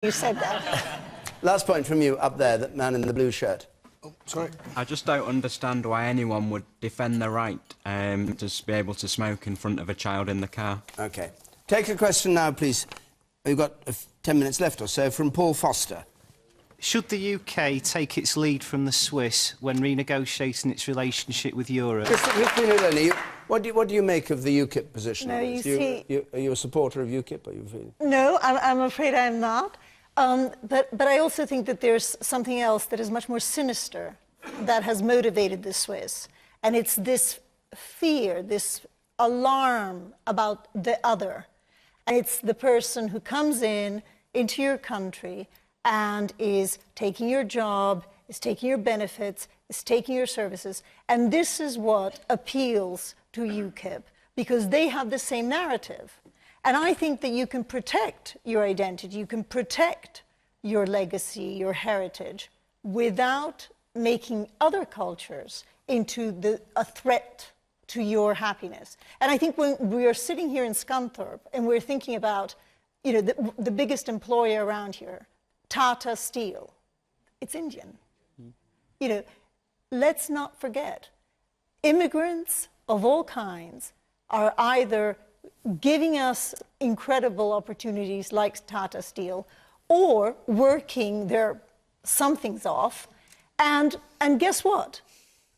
You said that. Last point from you up there, that man in the blue shirt. Oh, sorry. I just don't understand why anyone would defend the right to be able to smoke in front of a child in the car. OK. Take a question now, please. We've got 10 minutes left or so, from Paul Foster. Should the UK take its lead from the Swiss when renegotiating its relationship with Europe? Christine Odone, what do you make of the UKIP position? No, you see... Are you a supporter of UKIP? Are you No, I'm afraid I'm not. But I also think that there's something else that is much more sinister that has motivated the Swiss. And it's this fear, this alarm about the other. And it's the person who comes into your country and is taking your job, is taking your benefits, is taking your services. And this is what appeals to UKIP, because they have the same narrative. And I think that you can protect your identity, you can protect your legacy, your heritage, without making other cultures into a threat to your happiness. And I think when we are sitting here in Scunthorpe and we're thinking about, you know, the biggest employer around here, Tata Steel, it's Indian. You know, let's not forget, immigrants of all kinds are either giving us incredible opportunities like Tata Steel, or working their somethings off, and guess what?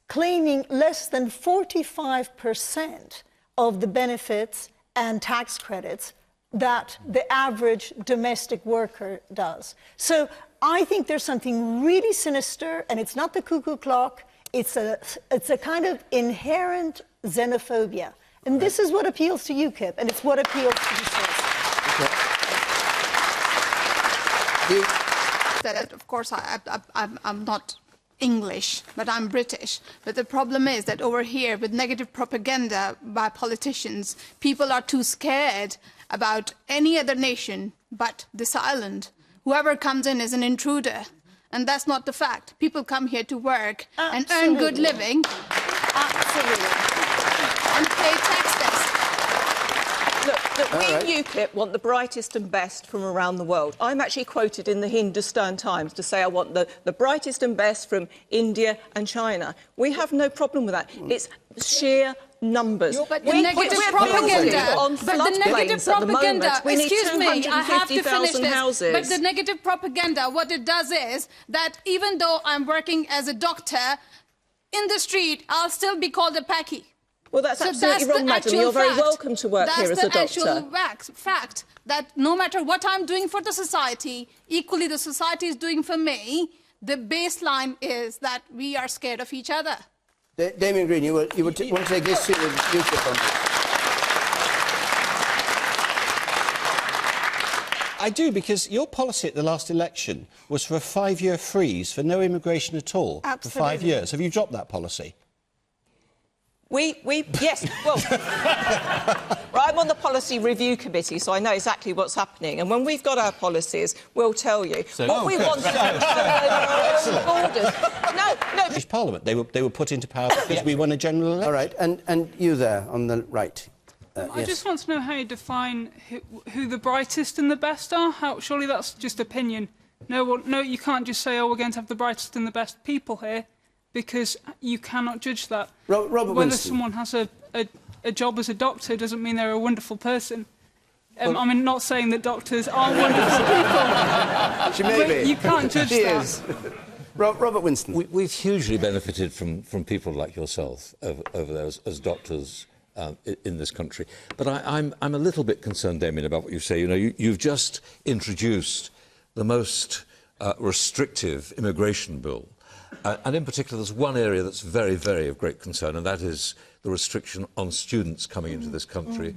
Claiming less than 45% of the benefits and tax credits that the average domestic worker does. So I think there's something really sinister, and it's not the cuckoo clock, it's a kind of inherent xenophobia. And this is what appeals to UKIP, and it's what appeals to the Swiss. That, of course, I'm not English, but I'm British. But the problem is that over here, with negative propaganda by politicians, people are too scared about any other nation but this island. Whoever comes in is an intruder. And that's not the fact. People come here to work and earn good living. Absolutely. And pay taxes. Look, we in UKIP want the brightest and best from around the world. I'm actually quoted in the Hindustan Times to say I want the brightest and best from India and China. We have no problem with that. It's sheer numbers. But the negative propaganda, on floodplains at the moment. We need excuse me, I have to finish this. houses. But the negative propaganda, what it does is that even though I'm working as a doctor, in the street, I'll still be called a packy. Well, that's absolutely wrong, madam. You're very welcome to work here as a doctor. That's the actual fact that no matter what I'm doing for the society, equally the society is doing for me. The baseline is that we are scared of each other. Damien Green, you want to take issue with UKIP on this? I do, because your policy at the last election was for a 5-year freeze for no immigration at all. Absolutely. For 5 years. Have you dropped that policy? Yes, well, I'm on the Policy Review Committee, so I know exactly what's happening. And when we've got our policies, we'll tell you. What we want is borders. No. British Parliament, they were put into power because we won a general election. All right, and you there, on the right. I yes. just want to know how you define who the brightest and the best are. Surely that's just opinion. No, you can't just say, oh, we're going to have the brightest and the best people here, because you cannot judge that. Robert Whether Winston. someone has a job as a doctor doesn't mean they're a wonderful person. I mean, not saying that doctors are wonderful people. She may be. You can't judge she that. Is. Robert Winston. We've hugely benefited from people like yourself over there as doctors in this country. But I'm a little bit concerned, Damien, about what you say. You know, you've just introduced the most restrictive immigration bill. And in particular, there's one area that's very, very of great concern, and that is the restriction on students coming into this country.